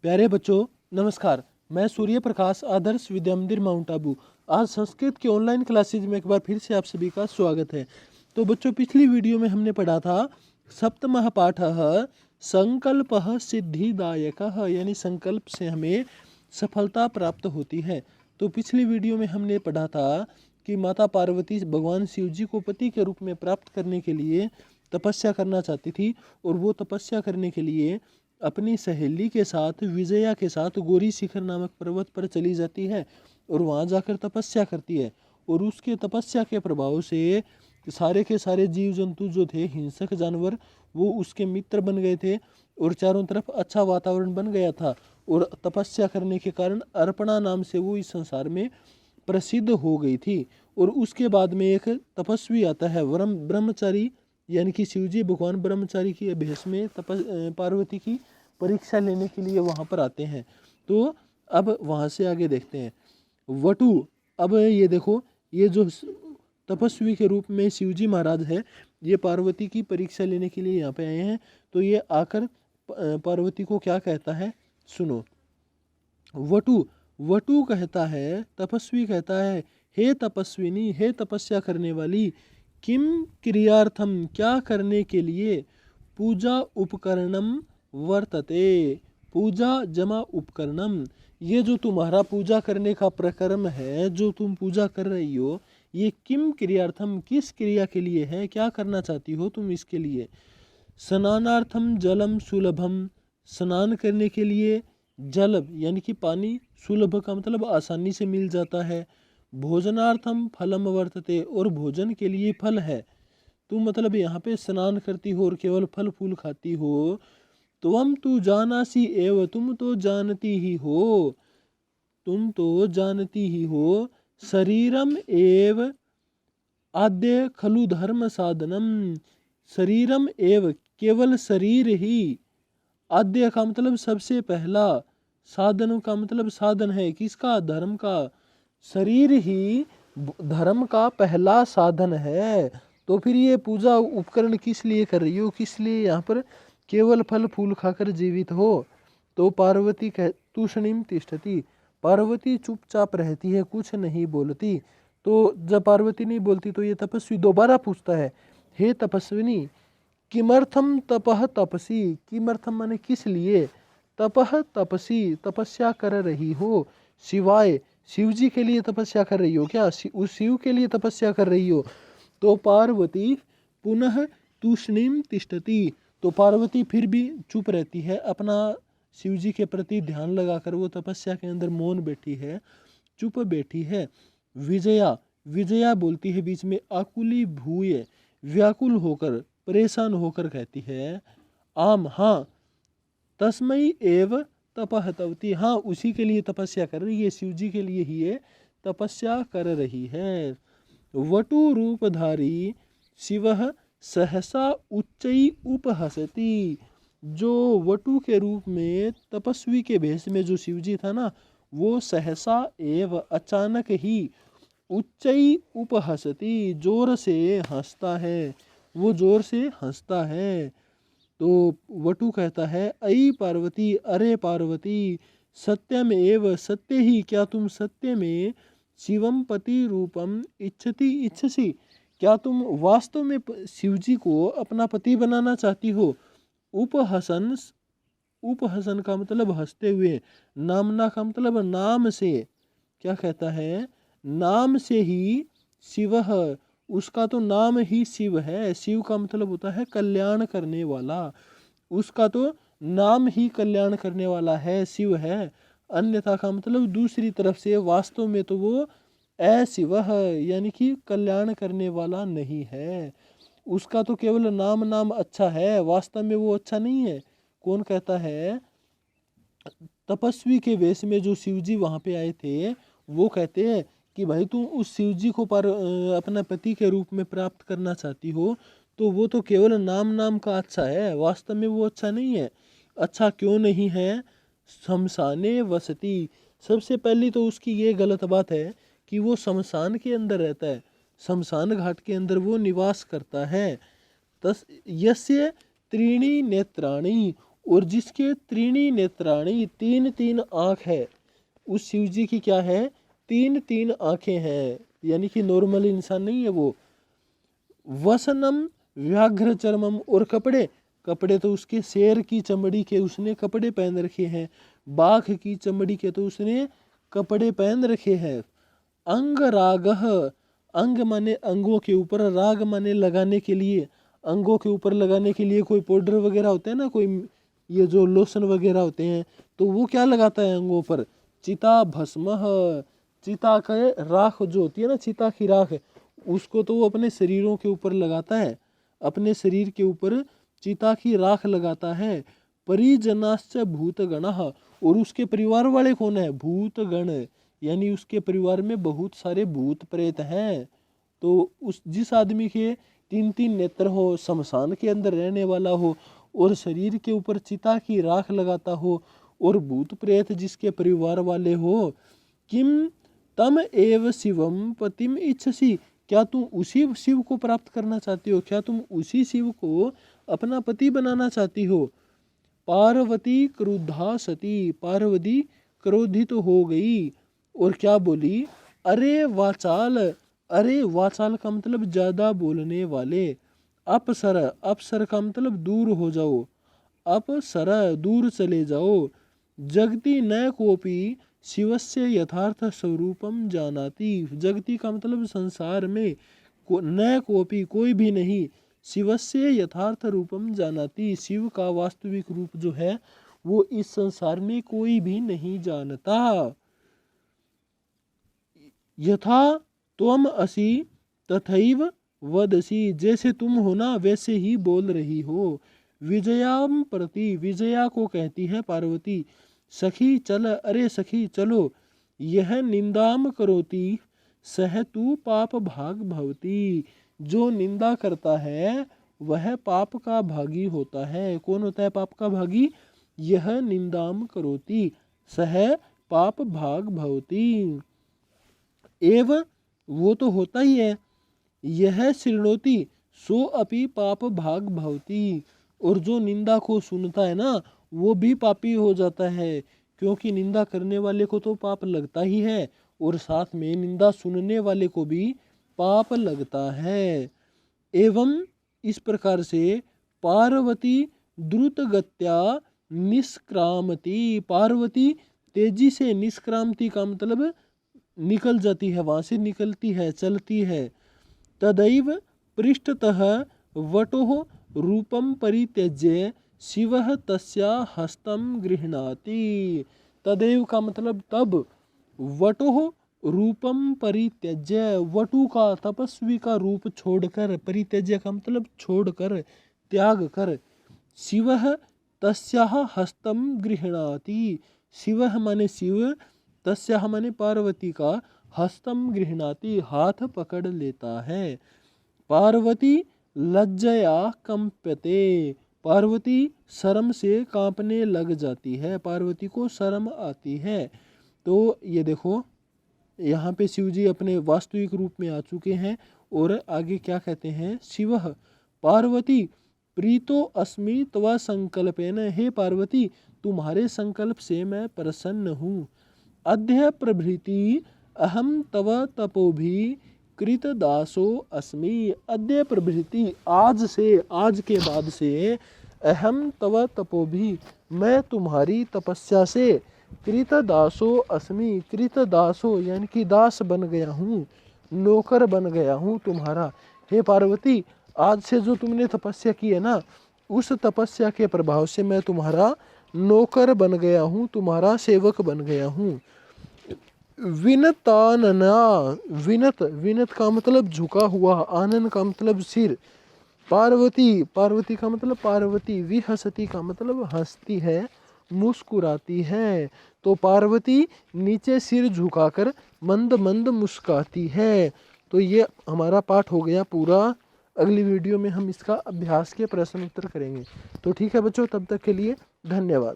प्यारे बच्चों नमस्कार। मैं सूर्य प्रकाश आदर्श विद्या मंदिर माउंट आबू। आज संस्कृत की ऑनलाइन क्लासेज में एक बार फिर से आप सभी का स्वागत है। तो बच्चों पिछली वीडियो में हमने पढ़ा था सप्तमः पाठः संकल्पः सिद्धिदायकः, यानी संकल्प से हमें सफलता प्राप्त होती है। तो पिछली वीडियो में हमने पढ़ा था कि माता पार्वती भगवान शिव जी को पति के रूप में प्राप्त करने के लिए तपस्या करना चाहती थी, और वो तपस्या करने के लिए अपनी सहेली के साथ विजया के साथ गौरी शिखर नामक पर्वत पर चली जाती है और वहाँ जाकर तपस्या करती है। और उसके तपस्या के प्रभाव से सारे के सारे जीव जंतु जो थे, हिंसक जानवर, वो उसके मित्र बन गए थे और चारों तरफ अच्छा वातावरण बन गया था। और तपस्या करने के कारण अर्पणा नाम से वो इस संसार में प्रसिद्ध हो गई थी। और उसके बाद में एक तपस्वी आता है ब्रह्मचारी, यानी कि शिवजी भगवान ब्रह्मचारी की भेष में पार्वती की परीक्षा लेने के लिए वहाँ पर आते हैं। तो अब वहाँ से आगे देखते हैं वटु। अब ये देखो, ये जो तपस्वी के रूप में शिवजी महाराज है, ये पार्वती की परीक्षा लेने के लिए यहाँ पे आए हैं। तो ये आकर पार्वती को क्या कहता है, सुनो। वटु कहता है, तपस्वी कहता है, हे तपस्विनी, हे तपस्या करने वाली, किम क्रियार्थम, क्या करने के लिए, पूजा उपकरणम वर्तते। पूजा जमा उपकरणम, ये जो तुम्हारा पूजा करने का प्रकर्म है, जो तुम पूजा कर रही हो, ये किम क्रियार्थम, किस क्रिया के लिए है, क्या करना चाहती हो तुम इसके लिए। स्नानार्थम जलम सुलभम, स्नान करने के लिए जल यानी कि पानी, सुलभ का मतलब आसानी से मिल जाता है। भोजनार्थम फलम वर्तते, और भोजन के लिए फल है। तुम मतलब यहाँ पे स्नान करती हो और केवल फल फूल खाती हो। त्वम तु जानासी एव, तुम तो जानती ही हो, तुम तो जानती ही हो, शरीरम एव आद्य खलु धर्म साधनम, शरीरम एव केवल शरीर ही, आद्य का मतलब सबसे पहला, साधन का मतलब साधन है किसका, धर्म का। शरीर ही धर्म का पहला साधन है। तो फिर ये पूजा उपकरण किस लिए कर रही हो, किस लिए यहाँ पर केवल फल फूल खाकर जीवित हो। तो पार्वती कह तूषणीम तिष्ठति, पार्वती चुपचाप रहती है, कुछ नहीं बोलती। तो जब पार्वती नहीं बोलती तो ये तपस्वी दोबारा पूछता है, हे तपस्विनी, किमर्थम तपह तपसी, किमर्थम माने किस लिए, तपह तपसी तपस्या कर रही हो, शिवाय शिव जी के लिए तपस्या कर रही हो क्या, उस शिव के लिए तपस्या कर रही हो। तो पार्वती पुनः तूष्णीम तिष्ठति, तो पार्वती फिर भी चुप रहती है, अपना शिव जी के प्रति ध्यान लगाकर वो तपस्या के अंदर मौन बैठी है, चुप बैठी है। विजया बोलती है बीच में, आकुली भूय, व्याकुल होकर, परेशान होकर कहती है, आम हाँ, तस्मई एव तपह तवती, हाँ उसी के लिए तपस्या कर रही है, शिव जी के लिए ही ये तपस्या कर रही है। वटु रूपधारी शिवः सहसा उच्चई उपहसति, जो वटु के रूप में तपस्वी के भेष में जो शिवजी था ना, वो सहसा एव अचानक ही, उच्चई उपहसति जोर से हंसता है, वो जोर से हंसता है। तो वटु कहता है, अई पार्वती, अरे पार्वती, सत्यम एव, सत्य ही, क्या तुम सत्य में, शिवम पति रूपम इच्छति इच्छसी, क्या तुम वास्तव में शिवजी को अपना पति बनाना चाहती हो। उपहसन, उपहसन का मतलब हंसते हुए, नामना का मतलब नाम से, क्या कहता है, नाम से ही, शिवः, उसका तो नाम ही शिव है, शिव का मतलब होता है कल्याण करने वाला, उसका तो नाम ही कल्याण करने वाला है, शिव है। अन्यथा का मतलब दूसरी तरफ से, वास्तव में तो वो अशिवः यानी कि कल्याण करने वाला नहीं है, उसका तो केवल नाम अच्छा है, वास्तव में वो अच्छा नहीं है। कौन कहता है, तपस्वी के वेश में जो शिवजी वहाँ पे आए थे, वो कहते हैं कि भाई तुम उस शिवजी को अपना पति के रूप में प्राप्त करना चाहती हो, तो वो तो केवल नाम का अच्छा है, वास्तव में वो अच्छा नहीं है। अच्छा क्यों नहीं है, शमशाने वसती, सबसे पहली तो उसकी ये गलत बात है कि वो शमशान के अंदर रहता है, शमशान घाट के अंदर वो निवास करता है। तस यस्य त्रीणी नेत्राणी, और जिसके त्रीणी नेत्राणी, तीन तीन आँख है, उस शिव जी की क्या है, तीन तीन आँखें हैं, यानी कि नॉर्मल इंसान नहीं है वो। वसनम व्याघ्र चर्मम, और कपड़े, कपड़े तो उसके शेर की चमड़ी के उसने कपड़े पहन रखे हैं, बाघ की चमड़ी के तो उसने कपड़े पहन रखे हैं। अंग रागह, अंग माने अंगों के ऊपर, राग माने लगाने के लिए, अंगों के ऊपर लगाने के लिए कोई पाउडर वगैरह होते हैं ना, कोई ये जो लोशन वगैरह होते हैं, तो वो क्या लगाता है अंगों पर, चिता भस्म, चिता का राख जो होती है ना, चिता की राख, उसको तो वो अपने शरीरों के ऊपर लगाता है, अपने शरीर के ऊपर चिता की राख लगाता है। परिजनाश्च भूतगणः, और उसके परिवार वाले कौन है, भूतगण, यानी उसके परिवार में बहुत सारे भूत प्रेत हैं। तो उस जिस आदमी के तीन तीन नेत्र हो, शमशान के अंदर रहने वाला हो, और शरीर के ऊपर चिता की राख लगाता हो, और भूत प्रेत जिसके परिवार वाले हो, किम तम एव शिवम पतिम इच्छसी, क्या तुम उसी शिव को प्राप्त करना चाहती हो, क्या तुम उसी शिव को अपना पति बनाना चाहती हो। पार्वती क्रुद्धा सती, पार्वती क्रोधित हो गई और क्या बोली, अरे वाचाल, अरे वाचाल का मतलब ज्यादा बोलने वाले, अपसर, अपसर का मतलब दूर हो जाओ, अपसर दूर चले जाओ। जगति न कोपी शिवस्य यथार्थ स्वरूपम जानाति, जगति का मतलब संसार में न कोपी कोई भी नहीं, शिवस्य यथार्थ रूपम जानाति, शिव का वास्तविक रूप जो है वो इस संसार में कोई भी नहीं जानता। यथा त्वम असि तथैव वदसि, जैसे तुम हो ना वैसे ही बोल रही हो। विजयाम प्रति, विजया को कहती है पार्वती, सखी चल, अरे सखी चलो, यह निंदाम करोति सह तू पाप भाग भवती, जो निंदा करता है वह पाप का भागी होता है। कौन होता है पाप का भागी, यह निंदाम करोति सह पाप भाग भवती, एवं वो तो होता ही है, यह शृणोति सो अपि पाप भाग भवती, और जो निंदा को सुनता है ना वो भी पापी हो जाता है, क्योंकि निंदा करने वाले को तो पाप लगता ही है और साथ में निंदा सुनने वाले को भी पाप लगता है। एवं इस प्रकार से पार्वती द्रुत गत्या निष्क्रामती, पार्वती तेजी से, निष्क्रामती का मतलब निकल जाती है, वहां से निकलती है, चलती है। तदैव पृष्ठतः वटोः रूपम परित्यज्य शिवः तस्या हस्तं गृह्णाति, तदैव का मतलब तब, वटोः रूपम परित्यज्य, वटु का तपस्वी का रूप छोड़कर, परित्यज्य का मतलब छोड़कर, त्याग कर, शिवः तस्याः हस्तं गृह्णाति, शिवः माने शिव, तस्याः माने पार्वती का, हस्तम गृह्णाति हाथ पकड़ लेता है। पार्वती लज्जया कंप्यते, पार्वती शर्म से कांपने लग जाती है, पार्वती को शर्म आती है। तो ये देखो यहाँ पे शिव जी अपने वास्तविक रूप में आ चुके हैं और आगे क्या कहते हैं, शिवः पार्वती प्रीतो अस्मि तव संकल्पेन, हे पार्वती तुम्हारे संकल्प से मैं प्रसन्न हूँ। अद्य प्रभृति अहम तव तपोभि कृत दासो अस्मि, अद्य प्रभृति आज से, आज के बाद से, अहम तव तपोभि मैं तुम्हारी तपस्या से, कृत दासो अस्मि, कृत दासो यानी कि दास बन गया हूँ, नौकर बन गया हूँ तुम्हारा। हे पार्वती आज से जो तुमने तपस्या की है ना, उस तपस्या के प्रभाव से मैं तुम्हारा नौकर बन गया हूँ, तुम्हारा सेवक बन गया हूँ। विनतानना, विनत, विनत का मतलब झुका हुआ, आनन का मतलब सिर, पार्वती, पार्वती का मतलब पार्वती, विहसती का मतलब हंसती है, मुस्कुराती है। तो पार्वती नीचे सिर झुकाकर मंद मंद मुस्काती है। तो ये हमारा पाठ हो गया पूरा। अगली वीडियो में हम इसका अभ्यास के प्रश्न उत्तर करेंगे। तो ठीक है बच्चों, तब तक के लिए धन्यवाद।